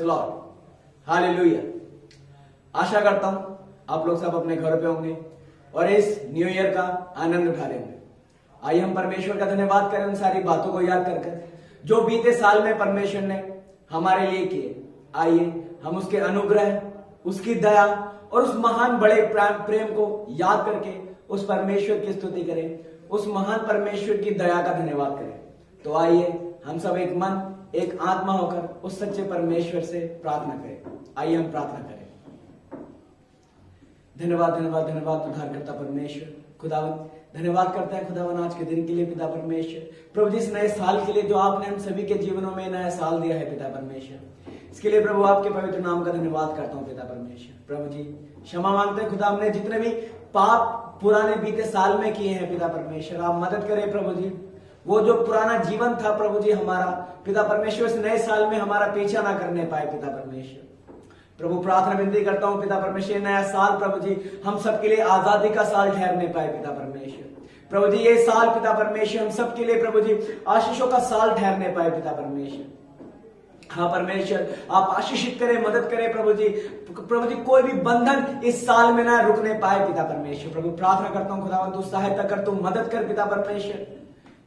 Lord, hallelujah. आशा करता हूं आप लोग सब अपने घर पे होंगे और इस न्यू ईयर का आनंद उठा रहे होंगे। आइए हम परमेश्वर का धन्यवाद करें उन सारी बातों को याद कर जो बीते साल में परमेश्वर ने हमारे लिए किए। आइए हम उसके अनुग्रह, उसकी दया और उस महान बड़े प्रेम को याद करके उस परमेश्वर की स्तुति करें, उस महान परमेश्वर की दया का धन्यवाद करें। तो आइए हम सब एक मन एक आत्मा होकर उस सच्चे परमेश्वर से प्रार्थना करें। आइए हम प्रार्थना करें। धन्यवाद धन्यवाद धन्यवाद उद्धारकर्ता परमेश्वर खुदावन, धन्यवाद करते हैं खुदावन आज के दिन के लिए पिता परमेश्वर। प्रभु जी इस नए साल के लिए जो आपने हम सभी के जीवनों में नया साल दिया है पिता परमेश्वर, इसके लिए प्रभु आपके पवित्र नाम का धन्यवाद करता हूं पिता परमेश्वर। प्रभु जी क्षमा मांगते हैं खुदा, हमने जितने भी पाप पुराने बीते साल में किए हैं पिता परमेश्वर, आप मदद करें प्रभु जी। वो जो पुराना जीवन था प्रभु जी हमारा पिता परमेश्वर, इस नए साल में हमारा पीछा ना करने पाए पिता परमेश्वर। प्रभु प्रार्थना विनती करता हूं पिता परमेश्वर, नया साल प्रभु जी हम सबके लिए आजादी का साल ठहरने पाए पिता परमेश्वर। प्रभु जी ये साल पिता परमेश्वर हम सबके लिए प्रभु जी आशीषों का साल ठहरने पाए पिता परमेश्वर। हाँ परमेश्वर आप आशीषित करें, मदद करें प्रभु जी। प्रभु जी कोई भी बंधन इस साल में ना रुकने पाए पिता परमेश्वर। प्रभु प्रार्थना करता हूं खुदावन तू सहायता कर, तू मदद कर पिता परमेश्वर।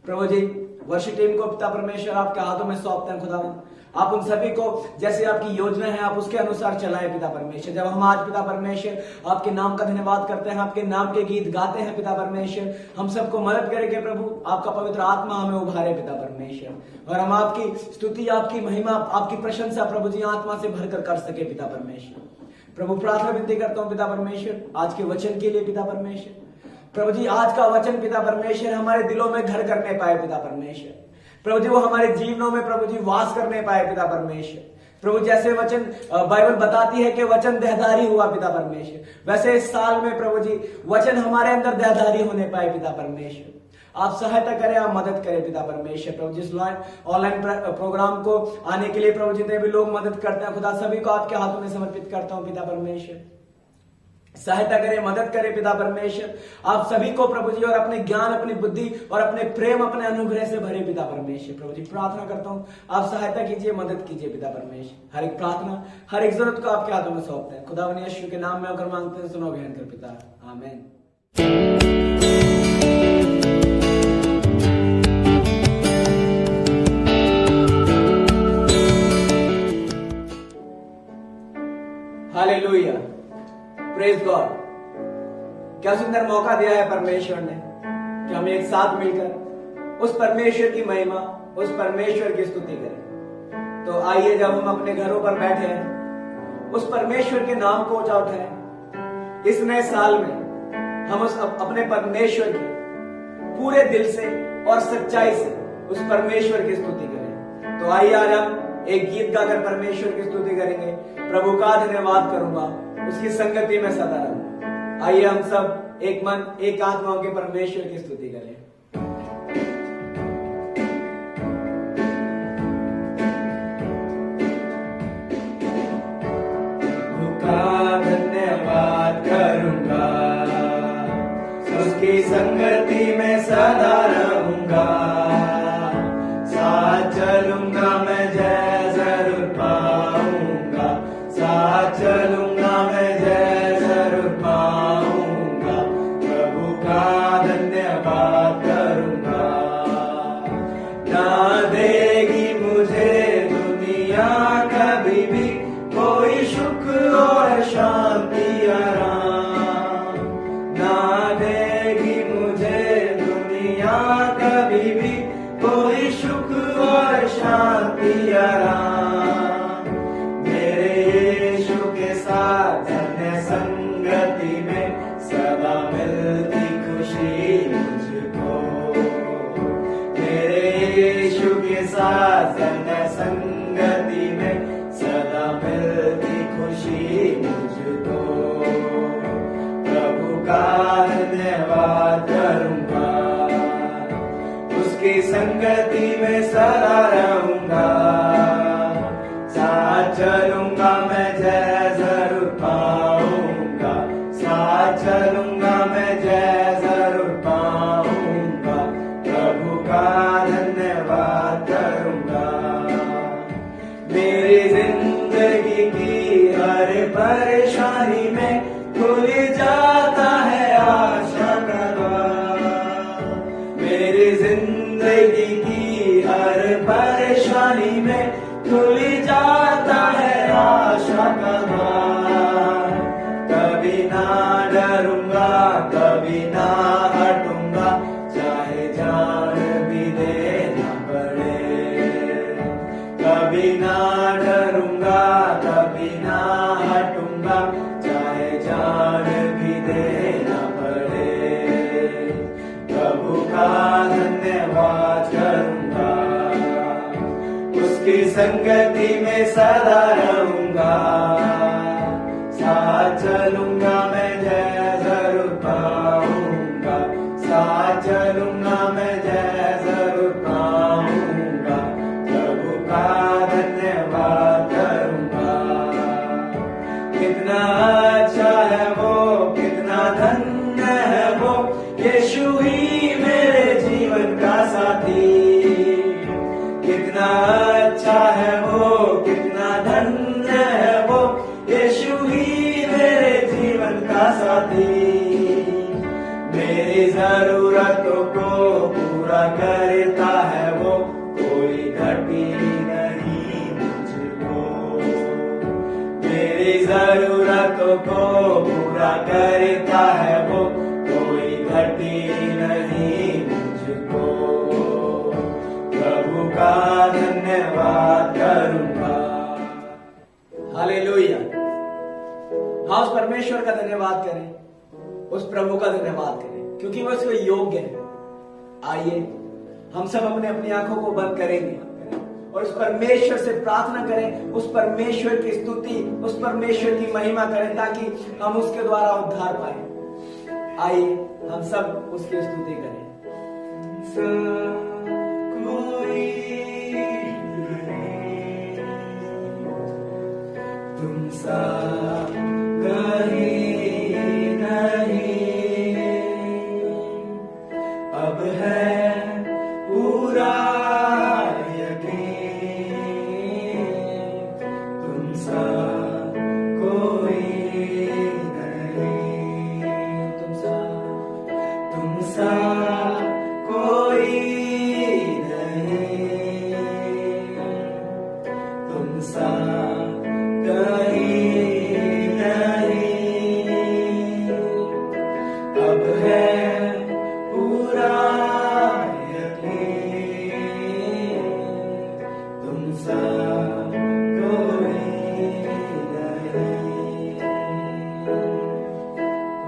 प्रभु जी वर्षिप टीम को पिता परमेश्वर आपके हाथों में सौंपते हैं खुदावन, आप उन सभी को जैसे आपकी योजना है आप उसके अनुसार चलाएं पिता परमेश्वर। जब हम आज पिता परमेश्वर आपके नाम का धन्यवाद करते हैं, आपके नाम के गीत गाते हैं पिता परमेश्वर, हम सबको मदद करेंगे प्रभु, आपका पवित्र आत्मा हमें उभारे पिता परमेश्वर और हम आपकी स्तुति, आपकी महिमा, आपकी प्रशंसा प्रभु जी आत्मा से भरकर कर सके पिता परमेश्वर। प्रभु प्रार्थना विनती करता हूं पिता परमेश्वर आज के वचन के लिए पिता परमेश्वर। प्रभु जी आज का वचन पिता परमेश्वर हमारे दिलों में घर करने पाए पिता परमेश्वर। प्रभु जी वो हमारे जीवनों में प्रभु जी वास करने पाए पिता परमेश्वर। प्रभु जैसे वचन बाइबल बताती है कि वचन देहधारी हुआ पिता परमेश्वर, वैसे इस साल में प्रभु जी वचन हमारे अंदर देहधारी होने पाए पिता परमेश्वर। आप सहायता करें, आप मदद करें पिता परमेश्वर। प्रभु जी ऑनलाइन प्रोग्राम को आने के लिए प्रभु जितने भी लोग मदद करते हैं खुदा सभी को आपके हाथों में समर्पित करता हूं पिता परमेश्वर। सहायता करें, मदद करें पिता परमेश्वर। आप सभी को प्रभु जी और अपने ज्ञान, अपनी बुद्धि और अपने प्रेम, अपने अनुग्रह से भरे पिता परमेश्वर। प्रभु जी प्रार्थना करता हूं आप सहायता कीजिए, मदद कीजिए पिता परमेश्वर। हर एक प्रार्थना, हर एक जरूरत को आपके हाथों में सौंपते हैं खुदावन यीशु के नाम में होकर मांगते हैं, सुनो भयंकर पिता, आमीन। Hallelujah, praise God. क्या सुंदर मौका दिया है परमेश्वर ने कि हम एक साथ मिलकर उस परमेश्वर की महिमा, उस परमेश्वर की स्तुति करें। तो आइए जब हम अपने घरों पर बैठे हैं उस परमेश्वर के नाम को ऊंचा उठाएं। इस नए साल में हम उस अपने परमेश्वर की पूरे दिल से और सच्चाई से उस परमेश्वर की स्तुति करें। तो आइए आज हम एक गीत गाकर परमेश्वर की स्तुति करेंगे। प्रभु का धन्यवाद करूंगा, उसकी संगति में सदा रहूंगा। आइए हम सब एक मन एक आत्मा के परमेश्वर की स्तुति करें। प्रभु का धन्यवाद करूंगा, उसकी संगति में सदा रहूंगा। साथ चलूंगा मैं जय जरूर पाऊंगा, साथ चलूंगा मैं जय जरूर पाऊंगा। प्रभु का धन्यवाद करूंगा। ना देगी मुझे दुनिया कभी भी कोई सुख और शांति आराम, ना देगी मुझे दुनिया कभी भी कोई सुख और शांति आराम। मेरे यीशु के साथ धन्य संगति में सदा मिलती खुशी मुझको। मेरे यीशु के साथ धन्य संगति में सदा मिलती खुशी मुझको। प्रभु का धन्यवाद करूंगा, उसकी संगति में सदा रहूंगा। साथ चलूंगा मैं जय जरूर पाऊंगा, साथ चलूंगा मैं जय जरूर पाऊंगा। प्रभु का धन्यवाद करूंगा। मेरी जिंदगी कभी ना हटूंगा, चाहे जान भी देना पड़े। कभी ना डरूंगा, कभी ना हटूंगा, चाहे जान भी देना पड़े। प्रभु का धन्यवाद करूंगा, उसकी संगति में सदा रहूंगा। साथ चलूंगा मैं, जय जरूर पाऊंगा। साथ चलूंगा मैं, जय जरूर पाऊंगा। प्रभु का धन्यवाद करूंगा। कितना अच्छा है वो, कितना धन्य है वो, यीशु ही मेरे जीवन का साथी। कितना अच्छा है वो, कितना धन्य है वो, यीशु ही मेरे जीवन का साथी। मेरी जरूरतों को पूरा करता है वो, कोई घटी नहीं मुझको। मेरी जरूरतों को पूरा करता है वो, कोई घटी नहीं मुझको। प्रभु का धन्यवाद करूंगा। हालेलुया। हाँ, उस परमेश्वर का धन्यवाद करें, उस प्रभु का धन्यवाद करें, क्योंकि वह उसके योग्य है। आइए हम सब अपने अपनी आंखों को बंद करेंगे और उस परमेश्वर से प्रार्थना करें, उस परमेश्वर की स्तुति, उस परमेश्वर की महिमा करें, ताकि हम उसके द्वारा उद्धार पाए। आइए हम सब उसकी स्तुति करें। तुम सा कहीं नहीं, अब है पूरा यकीन। तुम सा कोई नहीं, तुम सा कोई नहीं, तुम सा कहीं नहीं, अब है पूरा यकीन। तुम सा कोई नहीं,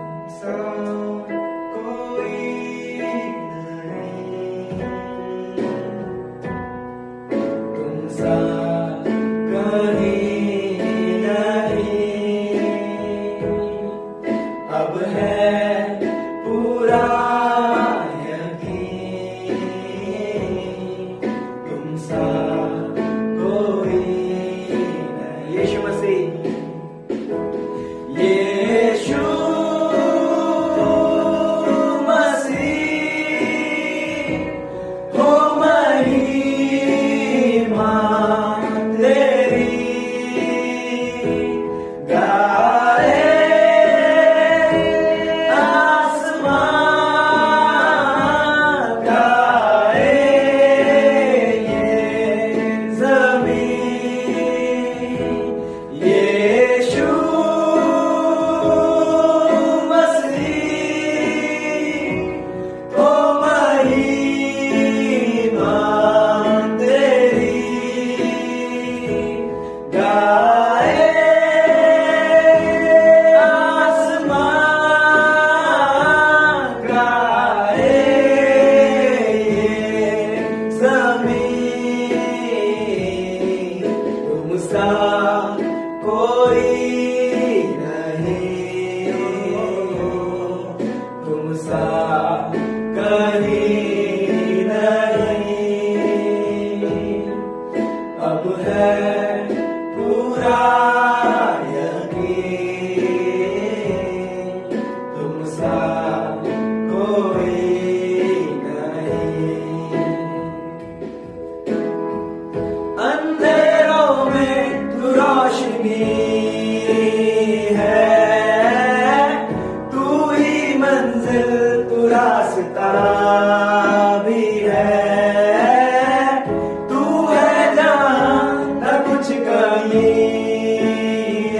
तुम सा कोई नहीं, तुम सा अब है पूरा यकीन। तुम सा कोई नहीं। यीशु मसीह, यीशु मसीह हो महिमा तेरी,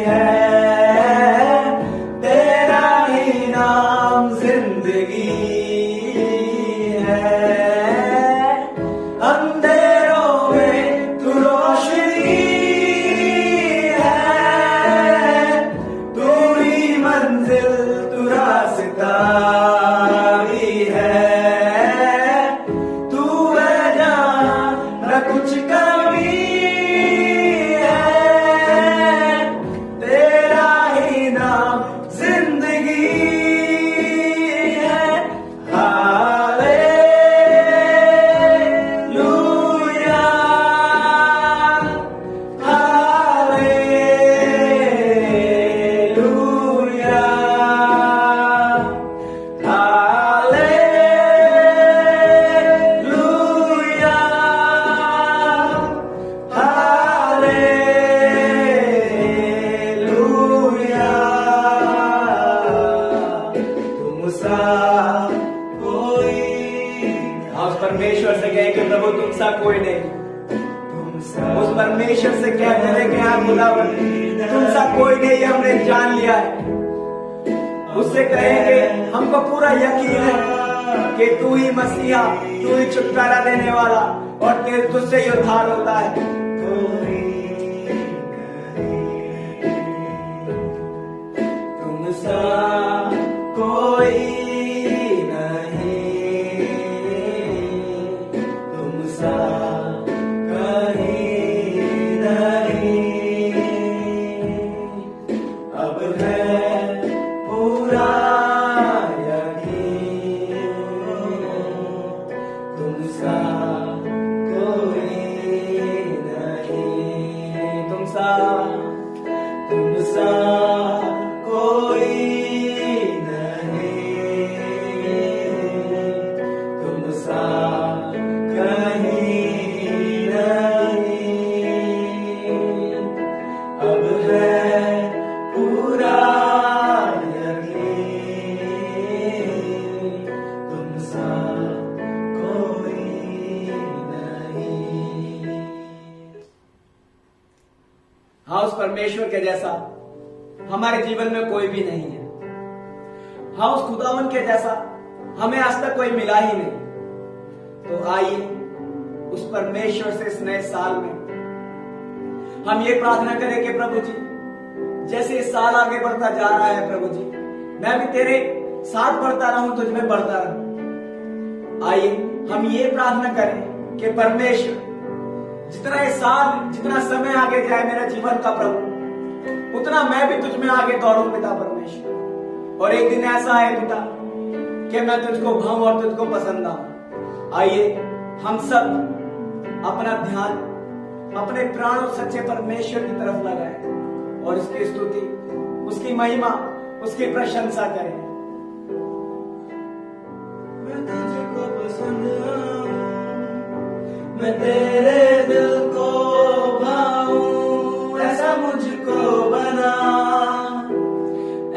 है तेरा ही नाम जिंदगी है, अंधेरों में तू रोशनी है, तू ही मंजिल तू रास्ता भी है, तू है जहां न कुछ कमी है, तेरा ही नाम जिंदगी है। हालेलुया, हालेलुया, हालेलुया, तुमसा कोई, हाँ उस परमेश्वर से कहे कि प्रभु तुमसा कोई नहीं, उस परमेश्वर से क्या करे कि हाँ खुदावन तुमसा कोई नहीं, हमने जान लिया है। उससे कहेंगे हमको पूरा यकीन है कि तू ही मसीहा, तू ही छुटकारा देने वाला और तेरे तुझसे ही उद्धार होता है। तुमसा कोई नहीं, तुमसा कहीं नहीं, अब है पूरा यकीन, तुमसा कोई नहीं, तुमसा कोई नहीं, तुमसा कहीं नहीं, अब है पूरा यकीन, तुमसा कोई नहीं। हाँ उस परमेश्वर के जैसा हमारे जीवन में कोई भी नहीं है। हाँ उस खुदावन के जैसा हमें आज तक कोई मिला ही नहीं। तो आइए उस परमेश्वर से इस नए साल में हम ये प्रार्थना करें कि प्रभु जी जैसे इस साल आगे बढ़ता जा रहा है प्रभु जी, मैं भी तेरे साथ बढ़ता रहूं, तुझ में बढ़ता रहूं। आइए हम ये प्रार्थना करें कि परमेश्वर जितना ये साल, जितना समय आगे जाए मेरा जीवन का प्रभु, उतना मैं भी तुझ में आगे दौड़ूं पिता परमेश्वर। और एक दिन ऐसा है पिता कि मैं तुझको भाऊं और तुझको पसंद आऊं। आइए हम सब अपना ध्यान अपने प्राण और सच्चे परमेश्वर की तरफ लगाएं और उसकी स्तुति, उसकी महिमा, उसकी प्रशंसा करें। मैं तुझको पसंद आऊं, मैं तेरे दिल को भाऊं, ऐसा मुझको बना,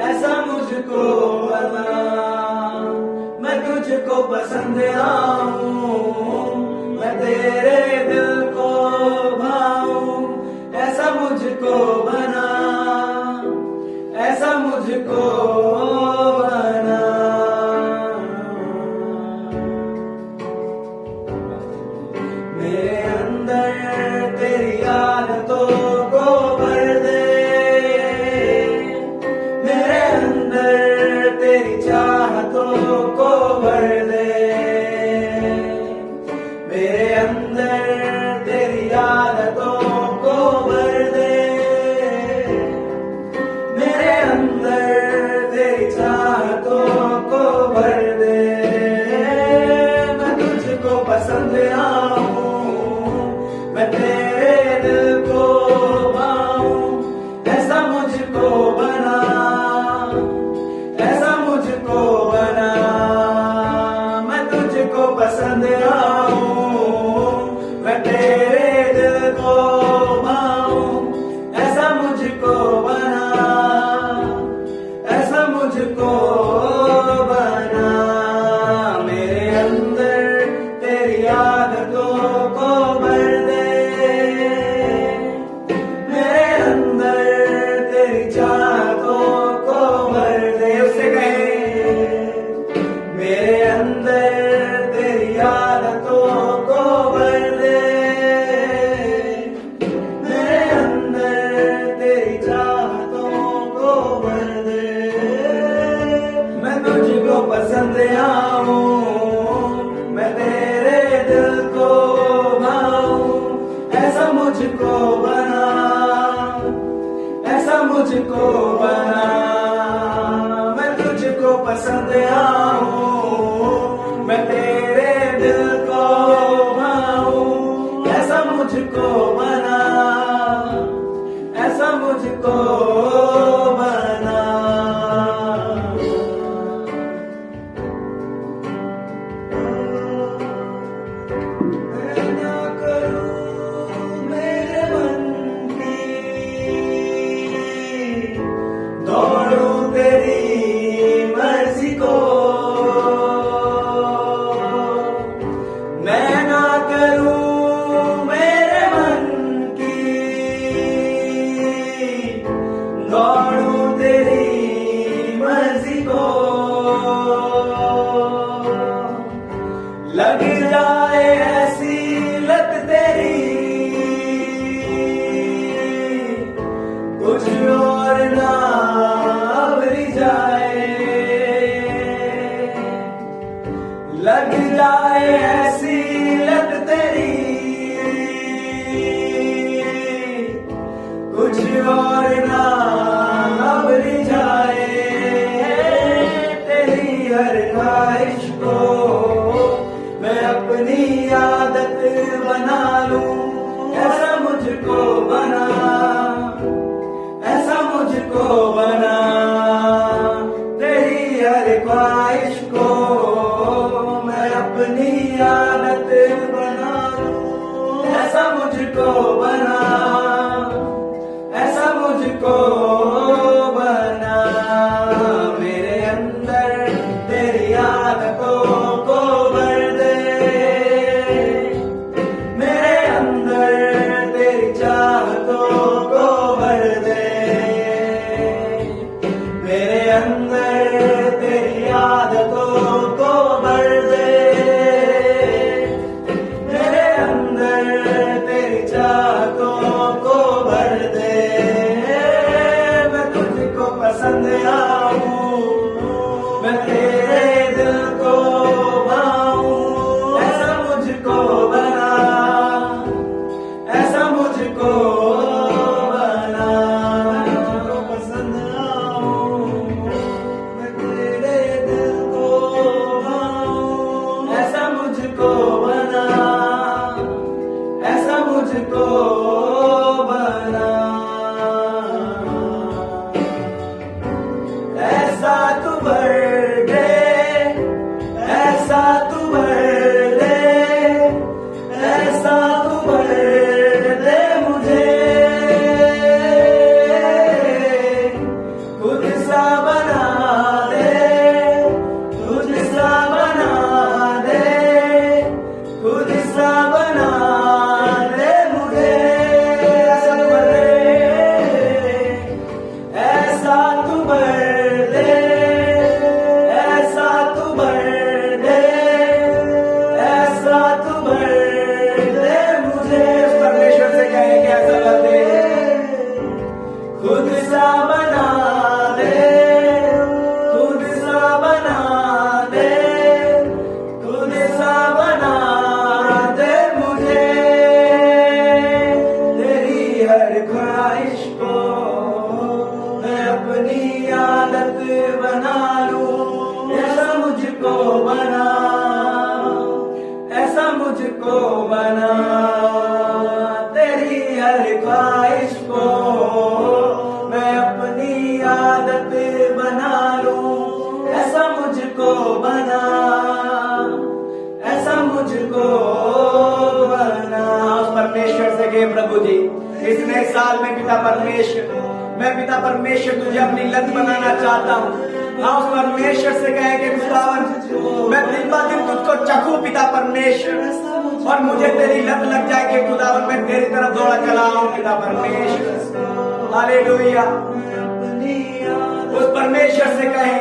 ऐसा मुझको बना, मैं तुझको पसंद आऊं, मैं तेरे दिल को भाऊं, ऐसा मुझको बना, ऐसा मुझको बना। मेरे अंदर तेरी आदतों को भर दे, मेरे अंदर तेरी चाहतों को भर दे, मेरे अंदर तेरी आदतों को भर दे, मेरे अंदर तेरी चाहतों को भर दे, मैं तुझको पसंद आऊं, मैं तेरे दिल को भाऊं, ऐसा मुझको बना, ऐसा मुझको बना, मैं तुझको पसंद आऊं, मैं तेरे दिल को भाऊं, ऐसा मुझको बना, ऐसा मुझको बना, मेरे अंदर तेरी आदतों को भर दे, मेरे अंदर तेरी चाहतों को भर दे। उससे कहे पसंद आऊं, मैं तेरे दिल को भाऊं, ऐसा मुझको बना, ऐसा मुझको बना। मैं तुझको पसंद आऊं, मैं तेरे दिल को भाऊं, ऐसा मुझको बना, ऐसा मुझको बना। मैं ना करूं मेरे मन की, दौड़ूं तेरी मर्जी को, मैं ना करूं मेरे मन की, दौड़ूं तेरी मर्जी को। लग जाए ऐसी लत तेरी, कुछ और ना अवरी जाए। लग जाए ऐसी लत तेरी, कुछ और ना अवरी जाए। तेरी हर ख्वाहिश को मैं अपनी आदत बना लूं, ऐसा मुझको बना, ऐसा मुझको बना। तेरी हर ख्वाहिश को मैं अपनी आदत बना लूं, ऐसा मुझको बना, ऐसा मुझको बना। मेरे अंदर तेरी आदतों को भर दे, मेरे अंदर तेरी चाहतों को भर दे, मेरे अंदर तेरी आदतों को भर दे, मेरे अंदर तेरी चाहतों को भर दे। मैं तुझको पसंद आऊं, मैं तेरे दिल को भाऊं, ऐसा मुझको बना, ऐसा मुझको बना। मैं तुझको पसंद आऊं, मैं तेरे दिल को भाऊं, ऐसा मुझको बना, ऐसा मुझको बना। ऐसा तू भर दे, ऐसा तू भर दे, ऐसा तू भर दे मुझे। खुद सा बना दे, खुद सा बना दे, खुद सा बना दे मुझे। ऐसा तू भर दे, ऐसा तू भर दे, ऐसा तू भर दे, ऐसा तू भर दे मुझे। परमेश्वर से कहे कि ऐसा कर दे, खुद सा बना दे, खुद सा बना दे, खुद सा बना दे मुझे। तेरी हर ख्वाहिश को मैं अपनी आदत बना लूं, ऐसा मुझको बना, ऐसा मुझको बना। तेरी हर ख्वाहिश को मैं अपनी आदत बना लूं, ऐसा मुझको बना, ऐसा मुझको बना। उस परमेश्वर से कहे प्रभु जी, इस नए साल में पिता परमेश्वर, मैं पिता परमेश्वर तुझे अपनी लत बनाना चाहता हूँ। हाँ, उस परमेश्वर से कहे कि खुदावन, मैं दिन ब दिन तुझको चखूं पिता परमेश्वर, और मुझे तेरी लत लग जाए कि खुदावन मैं तेरी तरफ दौड़ा चला आऊं पिता परमेश्वर। हालेलुया। उस परमेश्वर से कहे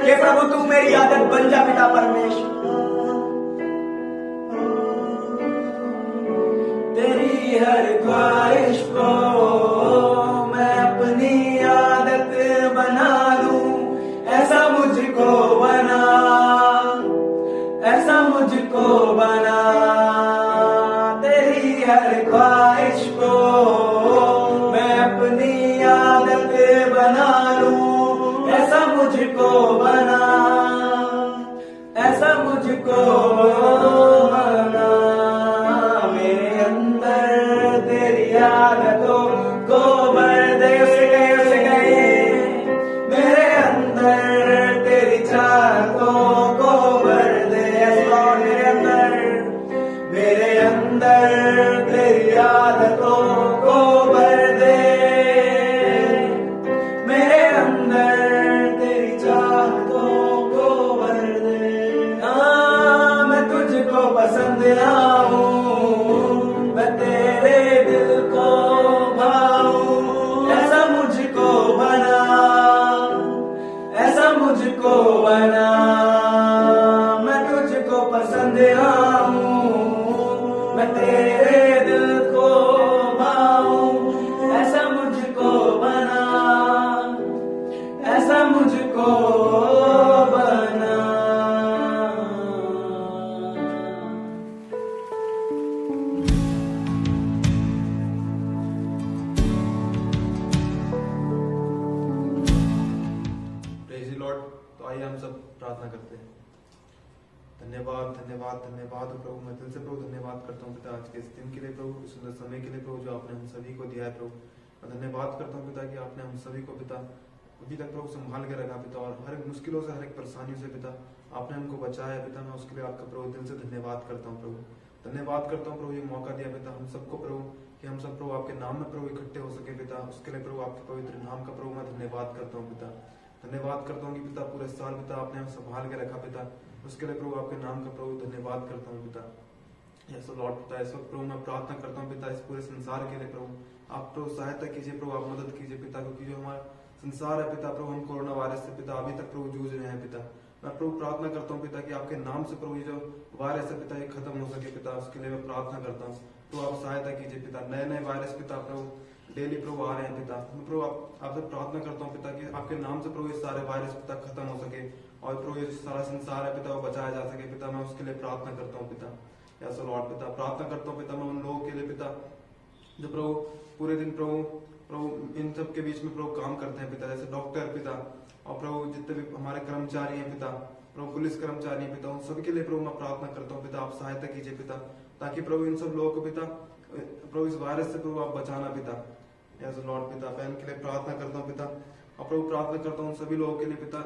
कि प्रभु तू मेरी आदत बन जा पिता परमेश्वर। तेरी हर ख्वाहिश को मैं अपनी आदत बना लूं, ऐसा मुझको बना, मुझको बना, मेरे अंदर तेरी आदतों को भर दे। उसे गए मेरे अंदर तेरी चाहतों को भर दे। मेरे अंदर तेरी आदतों को भर दे, मेरे अंदर तेरी चाहतों को भर दे। हाँ, मैं तुझको पसंद आऊं, मैं तेरे दिल को भाऊं, ऐसा मुझको बना, ऐसा मुझको बना। मैं तुझको पसंद आऊं, मैं तेरे दिल को भाऊं, ऐसा मुझको बना, ऐसा मुझको बना। Praise the Lord. तो आइए हम सब प्रार्थना करते हैं। धन्यवाद धन्यवाद धन्यवाद प्रभु, मैं दिल से प्रभु धन्यवाद करता हूँ पिता आज के इस दिन के लिए प्रभु, इस सुंदर समय के लिए प्रभु जो आपने हम सभी को दिया है प्रभु। मैं धन्यवाद करता हूँ पिता कि आपने हम सभी को पिता अभी तक प्रभु संभाल के रखा पिता, और हर एक मुश्किलों से, हर एक परेशानियों से पिता आपने हमको बचाया पिता। मैं उसके लिए आपका प्रभु दिल से धन्यवाद करता हूँ प्रभु। धन्यवाद करता हूँ प्रभु ये मौका दिया पिता हम सबको प्रभु, कि हम सब प्रभु आपके नाम में प्रभु इकट्ठे हो सके पिता। उसके लिए प्रभु आपके पवित्र नाम का प्रभु मैं धन्यवाद करता हूँ पिता। धन्यवाद करता हूँ कि पिता पूरे साल पिता आपने हम संभाल के रखा पिता, उसके लिए प्रभु आपके नाम का प्रभु धन्यवाद करता हूँ पिता। यस लॉर्ड पिता, इस वक्त प्रभु मैं प्रार्थना करता हूँ पिता इस पूरे संसार के लिए प्रभु, आप प्रभु सहायता कीजिए प्रभु, आप मदद कीजिए पिता, क्योंकि जो हमारा संसार है पिता प्रभु, हम कोरोना वायरस से पिता अभी तक प्रभु जूझ रहे हैं पिता। मैं प्रभु प्रार्थना करता हूँ पिता कि आपके नाम से प्रभु ये जो वायरस है पिता ये खत्म हो सके पिता, उसके लिए मैं प्रार्थना करता हूँ। तो आप सहायता कीजिए पिता, नए नए वायरस पिता प्रभु डेली प्रभु आ रहे हैं पिता। मैं प्रभु आपसे प्रार्थना करता हूँ पिता कि आपके नाम से प्रभु ये सारे वायरस पिता खत्म हो सके, और प्रभु ये सारा संसार है पिता वो बचाया जा सके पिता। मैं उसके लिए प्रार्थना करता हूँ पिता। यस लॉर्ड पिता, प्रार्थना करता हूँ पिता मैं उन लोगों के लिए पिता जो प्रभु पूरे दिन प्रभु प्रभु इन सब के बीच में प्रभु काम करते हैं पिता, जैसे डॉक्टर पिता, और प्रभु जितने भी हमारे कर्मचारी हैं पिता, प्रभु पुलिस कर्मचारी हैं पिता, उन सभी के लिए प्रभु मैं प्रार्थना करता हूँ पिता, आप सहायता कीजिए पिता, ताकि प्रभु इन सब लोगों को पिता प्रभु इस वायरस से प्रभु आप बचाना पिता। यस लॉर्ड पिता, मैं इनके लिए प्रार्थना करता हूँ पिता, और प्रभु प्रार्थना करता हूँ सभी लोगों के लिए पिता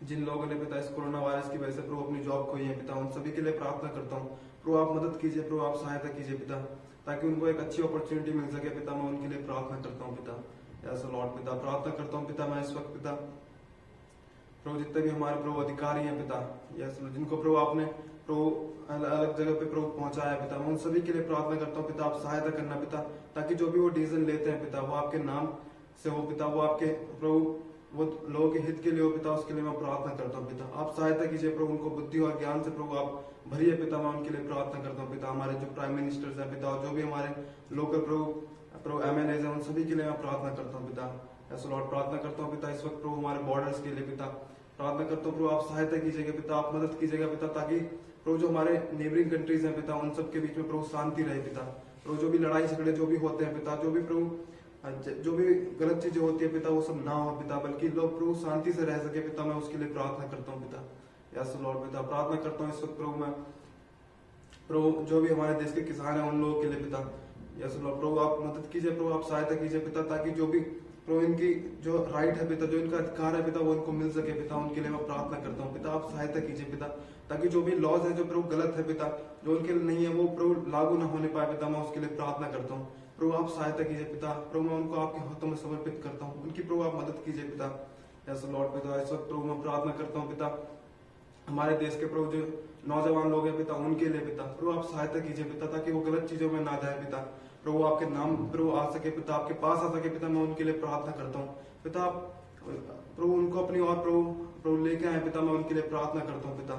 जिन लोगों ने पिता इस कोरोना वायरस की वजह से प्रभु अपनी जॉब खोई है पिता, उन सभी के लिए प्रार्थना करता हूँ प्रभु आप मदद कीजिए, प्रभु आप सहायता कीजिए पिता, ताकि उनको एक अच्छी अपॉर्चुनिटी मिल सके पिता। मैं उनके लिए प्रार्थना करता हूँ पिता। यस लॉर्ड पिता, प्रार्थना करता हूँ पिता मैं इस वक्त पिता प्रभु जितने भी हमारे प्रभु अधिकारी हैं पिता, यस जिनको प्रभु आपने प्रभु अलग अलग जगह पे प्रभु पहुंचाया है पिता, मैं उन सभी के लिए प्रार्थना करता हूँ पिता, आप सहायता करना पिता, ताकि जो भी वो डिसीजन लेते हैं पिता वो आपके नाम से हो पिता, वो आपके प्रभु वो लोगों के हित के लिए हो पिता, उसके लिए मैं प्रार्थना करता हूँ पिता। आप सहायता कीजिए प्रभु, उनको बुद्धि और ज्ञान से प्रभु आप भरिए पिता, मैं उनके लिए प्रार्थना करता हूँ पिता। हमारे जो प्राइम मिनिस्टर्स हैं पिता, और जो भी हमारे लोकल प्रभु MLAs हैं, उन सभी के लिए मैं प्रार्थना करता हूँ पिता। ऐसा लॉर्ड प्रार्थना करता हूँ पिता इस वक्त प्रभु हमारे बॉर्डर्स के लिए पिता, प्रार्थना करता हूँ प्रभु आप सहायता कीजिएगा पिता, आप मदद कीजिएगा पिता, ताकि प्रभु जो हमारे नेबरिंग कंट्रीज हैं पिता उन सब के बीच में प्रभु शांति रहे पिता। प्रभु जो भी लड़ाई झगड़े जो भी होते हैं पिता, जो भी प्रभु जो भी गलत चीजें होती है पिता वो सब ना हो पिता, बल्कि लोग प्रभु शांति से रह सके पिता, मैं उसके लिए प्रार्थना करता हूँ पिता। यस लॉर्ड पिता, प्रार्थना करता हूँ इस वक्त प्रभु मैं प्रभु जो भी हमारे देश के किसान हैं उन लोगों के लिए पिता, यस लॉर्ड प्रभु आप मदद कीजिए, प्रभु आप सहायता कीजिए पिता, ताकि जो भी प्रभु इनकी जो राइट है पिता, जो इनका अधिकार है पिता वो इनको मिल सके पिता, उनके लिए मैं प्रार्थना करता हूँ पिता, आप सहायता कीजिए पिता, ताकि जो भी लॉज है जो प्रभु गलत है पिता, जो उनके लिए नहीं है वो प्रभु लागू न होने पाए पिता, मैं उसके लिए प्रार्थना करता हूँ प्रभु आप सहायता कीजिए पिता। प्रभु मैं उनको आपके हाथों में समर्पित करता हूँ, उनकी प्रभु आप मदद कीजिए पिता। यस लॉर्ड पिता, इस वक्त प्रभु मैं प्रार्थना करता हूँ पिता हमारे देश के प्रभु जो नौजवान लोग हैं पिता उनके लिए पिता, प्रभु आप सहायता कीजिए पिता, ताकि वो गलत चीजों में ना जाए पिता, प्रभु आपके नाम प्रभु आ सके पिता, आपके पास आ सके पिता, मैं उनके लिए प्रार्थना करता हूँ पिता, आप प्रभु उनको अपनी और प्रभु लेके आए पिता, मैं उनके लिए प्रार्थना करता हूँ पिता।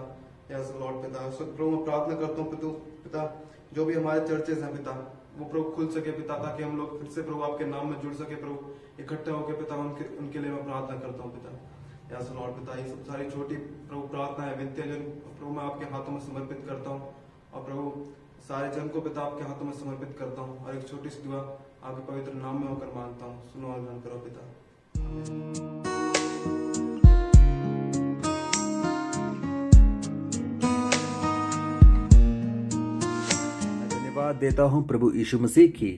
यस लॉर्ड पिता, प्रभु मैं प्रार्थना करता हूँ पिता जो भी हमारे चर्चेज हैं पिता वो प्रभु खुल सके पिता, ताकि हम लोग फिर से प्रभु आपके नाम में जुड़ सके, प्रभु इकट्ठे होकर पिता उनके लिए मैं प्रार्थना करता हूँ पिता। यस लॉर्ड पिता, ये सब सारी छोटी प्रभु प्रार्थना है विनती जो प्रभु मैं आपके हाथों में समर्पित करता हूँ, और प्रभु सारे जन को पिता आपके हाथों में समर्पित करता हूँ, और एक छोटी सी दुआ आपके पवित्र नाम में होकर मांगता हूँ, सुनो और ग्रहण करो पिता। धन्यवाद देता हूं प्रभु यीशु मसीह की,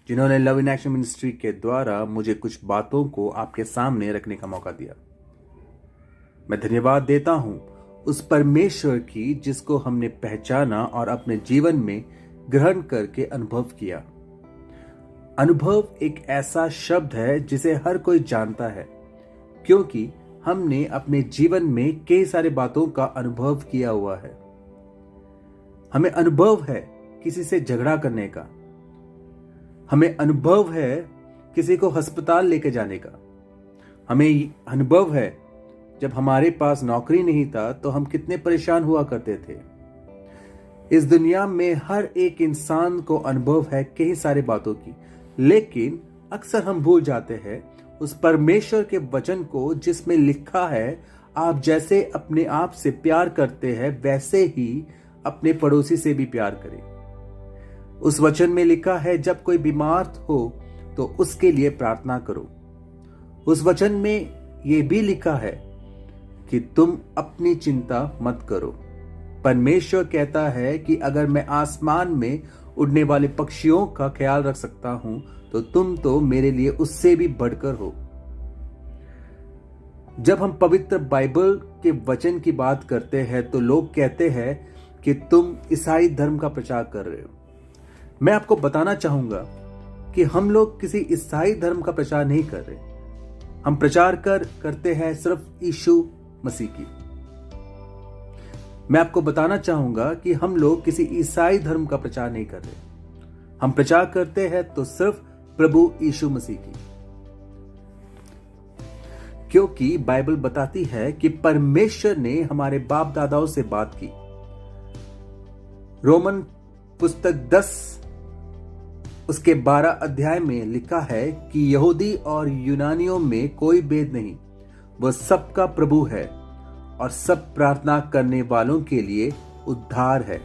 जिन्होंने लव इन एक्शन मिनिस्ट्री के द्वारा मुझे कुछ बातों को आपके सामने रखने का मौका दिया। मैं धन्यवाद देता हूं उस परमेश्वर की जिसको हमने पहचाना और अपने जीवन में ग्रहण करके अनुभव किया। अनुभव एक ऐसा शब्द है जिसे हर कोई जानता है, क्योंकि हमने अपने जीवन में कई सारे बातों का अनुभव किया हुआ है। हमें अनुभव है किसी से झगड़ा करने का, हमें अनुभव है किसी को अस्पताल लेके जाने का, हमें अनुभव है जब हमारे पास नौकरी नहीं था तो हम कितने परेशान हुआ करते थे। इस दुनिया में हर एक इंसान को अनुभव है कई सारे बातों की, लेकिन अक्सर हम भूल जाते हैं उस परमेश्वर के वचन को जिसमें लिखा है, आप जैसे अपने आप से प्यार करते हैं वैसे ही अपने पड़ोसी से भी प्यार करें। उस वचन में लिखा है जब कोई बीमार हो तो उसके लिए प्रार्थना करो। उस वचन में यह भी लिखा है कि तुम अपनी चिंता मत करो। परमेश्वर कहता है कि अगर मैं आसमान में उड़ने वाले पक्षियों का ख्याल रख सकता हूं तो तुम तो मेरे लिए उससे भी बढ़कर हो। जब हम पवित्र बाइबल के वचन की बात करते हैं तो लोग कहते हैं कि तुम ईसाई धर्म का प्रचार कर रहे हो। मैं आपको बताना चाहूंगा कि हम लोग किसी ईसाई धर्म का प्रचार नहीं कर रहे। हम प्रचार करते हैं सिर्फ यीशु मसीह की। मैं आपको बताना चाहूंगा कि हम लोग किसी ईसाई धर्म का प्रचार नहीं कर रहे। हम प्रचार करते हैं तो सिर्फ प्रभु यीशु मसीह की, क्योंकि बाइबल बताती है कि परमेश्वर ने हमारे बाप दादाओं से बात की। रोमन पुस्तक 10 उसके 12 अध्याय में लिखा है कि यहूदी और यूनानियों में कोई भेद नहीं, वह सबका प्रभु है और सब प्रार्थना करने वालों के लिए उद्धार है।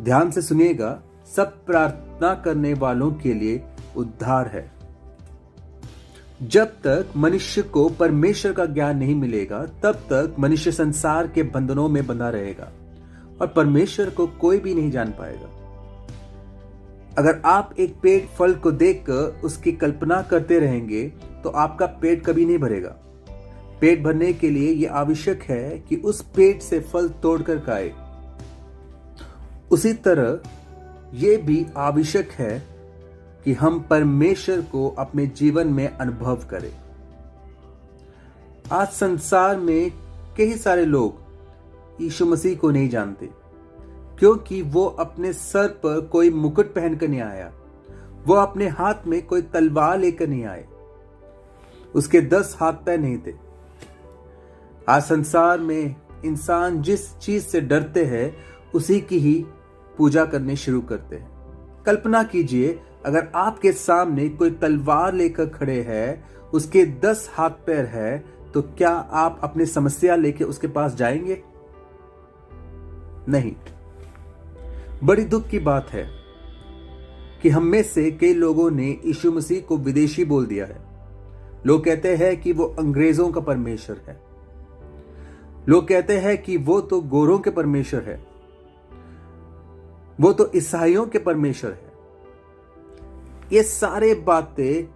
ध्यान से सुनिएगा, सब प्रार्थना करने वालों के लिए उद्धार है। जब तक मनुष्य को परमेश्वर का ज्ञान नहीं मिलेगा तब तक मनुष्य संसार के बंधनों में बंधा रहेगा और परमेश्वर को कोई भी नहीं जान पाएगा। अगर आप एक पेड़ फल को देखकर उसकी कल्पना करते रहेंगे तो आपका पेट कभी नहीं भरेगा। पेट भरने के लिए यह आवश्यक है कि उस पेड़ से फल तोड़कर खाए। उसी तरह यह भी आवश्यक है कि हम परमेश्वर को अपने जीवन में अनुभव करें। आज संसार में कई सारे लोग यीशु मसीह को नहीं जानते, क्योंकि वो अपने सर पर कोई मुकुट पहनकर नहीं आया, वो अपने हाथ में कोई तलवार लेकर नहीं आए, उसके 10 हाथ पैर नहीं थे। आज संसार में इंसान जिस चीज से डरते हैं उसी की ही पूजा करने शुरू करते हैं। कल्पना कीजिए, अगर आपके सामने कोई तलवार लेकर खड़े हैं, उसके 10 हाथ पैर है, तो क्या आप अपनी समस्या लेकर उसके पास जाएंगे? नहीं। बड़ी दुख की बात है कि हम में से कई लोगों ने यीशु मसीह को विदेशी बोल दिया है। लोग कहते हैं कि वो अंग्रेजों का परमेश्वर है। लोग कहते हैं कि वो तो गोरों के परमेश्वर है, वो तो ईसाइयों के परमेश्वर है। ये सारे बातें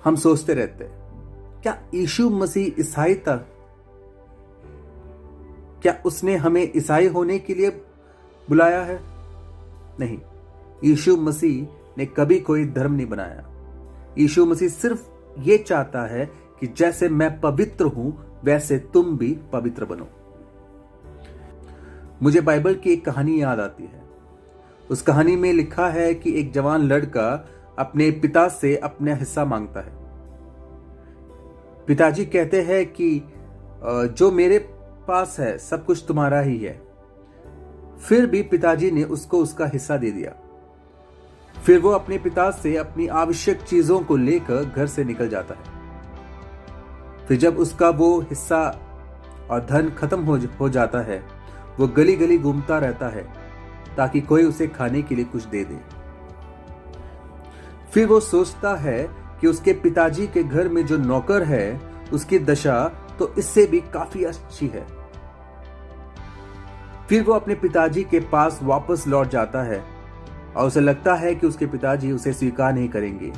हम सोचते रहते हैं। क्या यीशु मसीह ईसाई था? क्या उसने हमें ईसाई होने के लिए बुलाया है? नहीं, यीशु मसीह ने कभी कोई धर्म नहीं बनाया। यीशु मसीह सिर्फ ये चाहता है कि जैसे मैं पवित्र हूं वैसे तुम भी पवित्र बनो। मुझे बाइबल की एक कहानी याद आती है। उस कहानी में लिखा है कि एक जवान लड़का अपने पिता से अपना हिस्सा मांगता है। पिताजी कहते हैं कि जो मेरे पास है सब कुछ तुम्हारा ही है। फिर भी पिताजी ने उसको उसका हिस्सा दे दिया। फिर वो अपने पिता से अपनी आवश्यक चीजों को लेकर घर से निकल जाता है। फिर जब उसका वो हिस्सा और धन खत्म हो जाता है, वो गली गली घूमता रहता है ताकि कोई उसे खाने के लिए कुछ दे दे। फिर वो सोचता है कि उसके पिताजी के घर में जो नौकर है उसकी दशा तो इससे भी काफी अच्छी है। फिर वो अपने पिताजी के पास वापस लौट जाता है और उसे लगता है कि उसके पिताजी उसे स्वीकार नहीं करेंगे।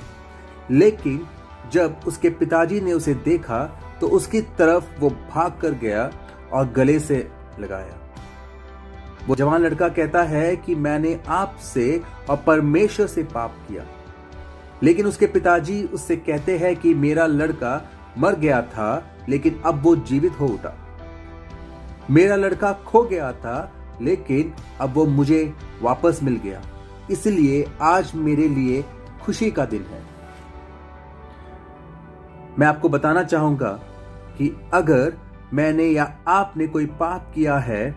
लेकिन जब उसके पिताजी ने उसे देखा तो उसकी तरफ वो भाग कर गया और गले से लगाया। वो जवान लड़का कहता है कि मैंने आपसे और परमेश्वर से पाप किया। लेकिन उसके पिताजी उससे कहते हैं कि मेरा लड़का मर गया था लेकिन अब वो जीवित हो उठा। मेरा लड़का खो गया था लेकिन अब वो मुझे वापस मिल गया, इसलिए आज मेरे लिए खुशी का दिन है। मैं आपको बताना चाहूंगा कि अगर मैंने या आपने कोई पाप किया है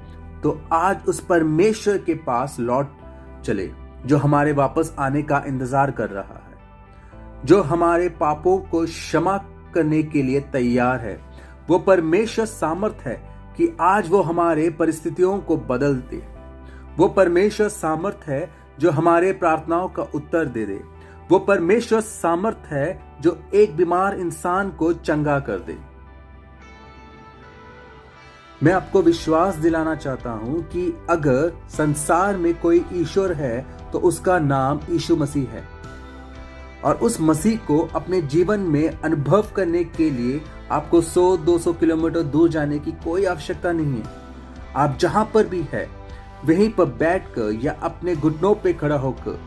तो आज उस परमेश्वर के पास लौट चले जो हमारे वापस आने का इंतजार कर रहा है, जो हमारे पापों को क्षमा करने के लिए तैयार है। वो परमेश्वर सामर्थ है कि आज वो हमारे परिस्थितियों को बदल दे। वो परमेश्वर सामर्थ है जो हमारे प्रार्थनाओं का उत्तर दे दे। वो परमेश्वर सामर्थ है जो एक बीमार इंसान को चंगा कर दे। मैं आपको विश्वास दिलाना चाहता हूं कि अगर संसार में कोई ईश्वर है तो उसका नाम यीशु मसीह है, और उस मसीह को अपने जीवन में अनुभव करने के लिए आपको 100-200 किलोमीटर दूर जाने की कोई आवश्यकता नहीं है। आप जहां पर भी है वहीं पर बैठकर या अपने घुटनों पे खड़ा होकर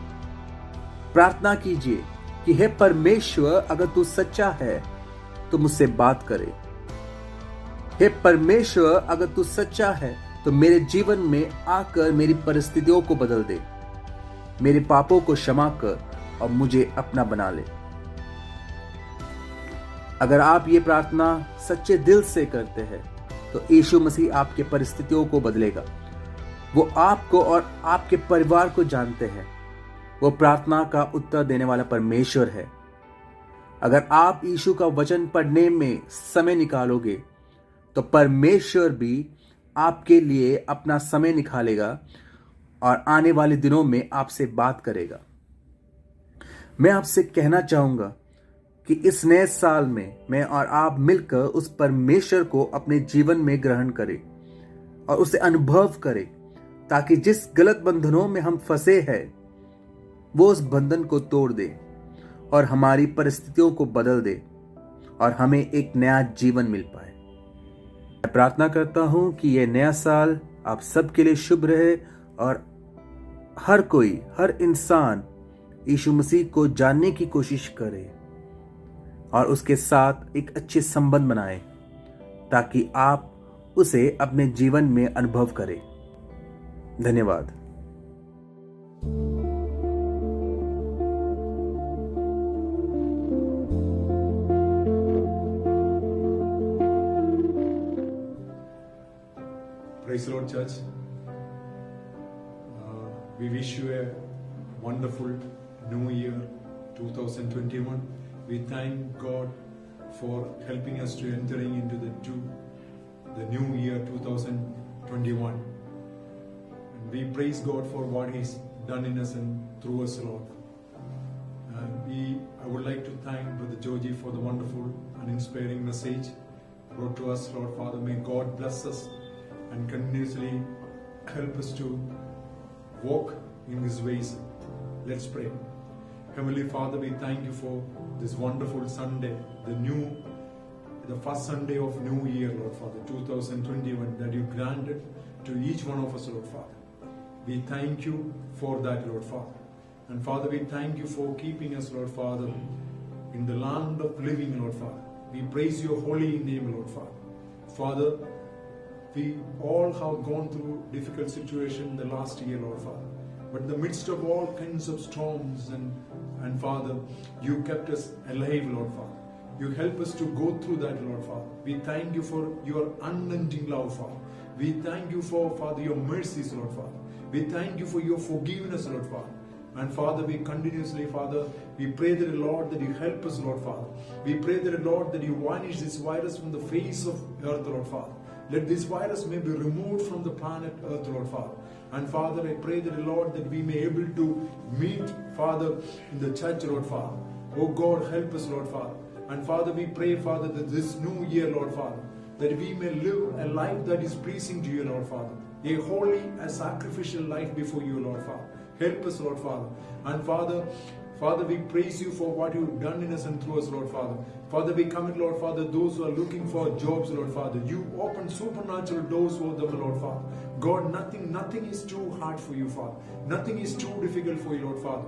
प्रार्थना कीजिए कि हे परमेश्वर, अगर तू सच्चा है तो मुझसे बात करे। हे परमेश्वर, अगर तू सच्चा है तो मेरे जीवन में आकर मेरी परिस्थितियों को बदल दे, मेरे पापों को क्षमा कर और मुझे अपना बना ले। अगर आप ये प्रार्थना सच्चे दिल से करते हैं तो यीशु मसीह आपके परिस्थितियों को बदलेगा। वो आपको और आपके परिवार को जानते हैं। वो प्रार्थना का उत्तर देने वाला परमेश्वर है। अगर आप यीशु का वचन पढ़ने में समय निकालोगे तो परमेश्वर भी आपके लिए अपना समय निकालेगा और आने वाले दिनों में आपसे बात करेगा। मैं आपसे कहना चाहूंगा कि इस नए साल में मैं और आप मिलकर उस परमेश्वर को अपने जीवन में ग्रहण करें और उसे अनुभव करें, ताकि जिस गलत बंधनों में हम फंसे हैं वो उस बंधन को तोड़ दे और हमारी परिस्थितियों को बदल दे और हमें एक नया जीवन मिल पाए। मैं प्रार्थना करता हूं कि यह नया साल आप सबके लिए शुभ रहे और हर इंसान यीशु मसीह को जानने की कोशिश करे और उसके साथ एक अच्छे संबंध बनाए, ताकि आप उसे अपने जीवन में अनुभव करें। धन्यवाद। Praise the Lord, church. We wish you a wonderful new year 2021. We thank God for helping us to entering into the new year 2021. And we praise God for what He's done in us and through us, Lord. I would like to thank Brother Joji for the wonderful and inspiring message brought to us, Lord Father. May God bless us and continuously help us to walk in His ways. Let's pray. Heavenly Father, we thank you for this wonderful Sunday, the first Sunday of New Year, Lord Father, 2021, that you granted to each one of us, Lord Father. We thank you for that, Lord Father. And Father, we thank you for keeping us, Lord Father, in the land of living, Lord Father. We praise your holy name, Lord Father. Father, we all have gone through difficult situation the last year, Lord Father. But in the midst of all kinds of storms and Father, you kept us alive, Lord Father. You help us to go through that, Lord Father. We thank you for your unending love, Father. We thank you for, Father, your mercies, Lord Father. We thank you for your forgiveness, Lord Father. And Father, we continuously, Father, we pray that, Lord, that you help us, Lord Father. We pray that, Lord, that you vanish this virus from the face of earth, Lord Father. Let this virus may be removed from the planet earth, Lord Father. And Father, I pray that, Lord, that we may able to meet, Father, in the church, Lord Father. Oh God, help us, Lord Father. And Father, we pray, Father, that this new year, Lord Father, that we may live a life that is pleasing to you, Lord Father. a holy, a sacrificial life before you, Lord Father. Help us, Lord Father. And Father, we praise you for what you've done in us and through us, Lord Father. Father, we commit, Lord Father, those who are looking for jobs, Lord Father. You open supernatural doors for them, Lord Father. God, nothing is too hard for you, Father. Nothing is too difficult for you, Lord Father.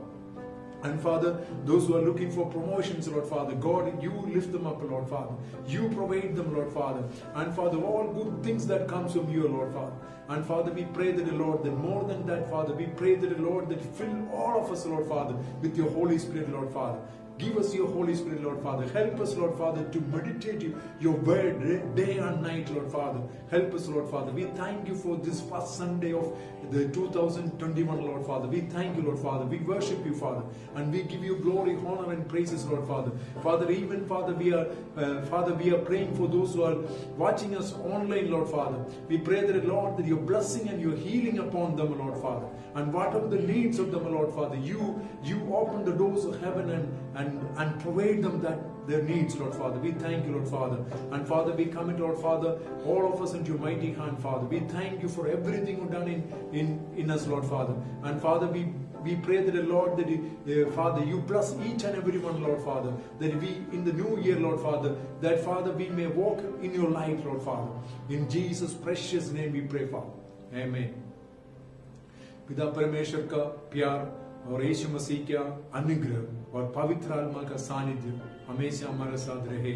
And Father, those who are looking for promotions, Lord Father, God, you lift them up, Lord Father. You provide them, Lord Father. And Father, all good things that comes from you, Lord Father. And Father, we pray that the Lord, that more than that, Father, we pray that the Lord, that fill all of us, Lord Father, with your Holy Spirit, Lord Father. Give us your Holy Spirit, Lord Father. Help us, Lord Father, to meditate your word day and night, Lord Father. Help us, Lord Father. We thank you for this first Sunday of the 2021, Lord Father. We thank you, Lord Father. We worship you, Father. And we give you glory, honor, and praises, Lord Father. Father, even, Father, we are praying for those who are watching us online, Lord Father. We pray that, Lord, that your blessing and your healing upon them, Lord Father. And whatever the needs of them, Lord Father, you open the doors of heaven and provide them their needs, Lord Father. We thank you, Lord Father. And Father, we commit, Lord Father, all of us into your mighty hand, Father. We thank you for everything you've done in us, Lord Father. And Father, we pray that, Lord, that Father, you bless each and every one, Lord Father. That we, in the new year, Lord Father, that Father, we may walk in your light, Lord Father. In Jesus' precious name we pray, Father. Amen. पिता परमेश्वर का प्यार और यीशु मसीह का अनुग्रह और पवित्र आत्मा का सानिध्य हमेशा हमारे साथ रहे।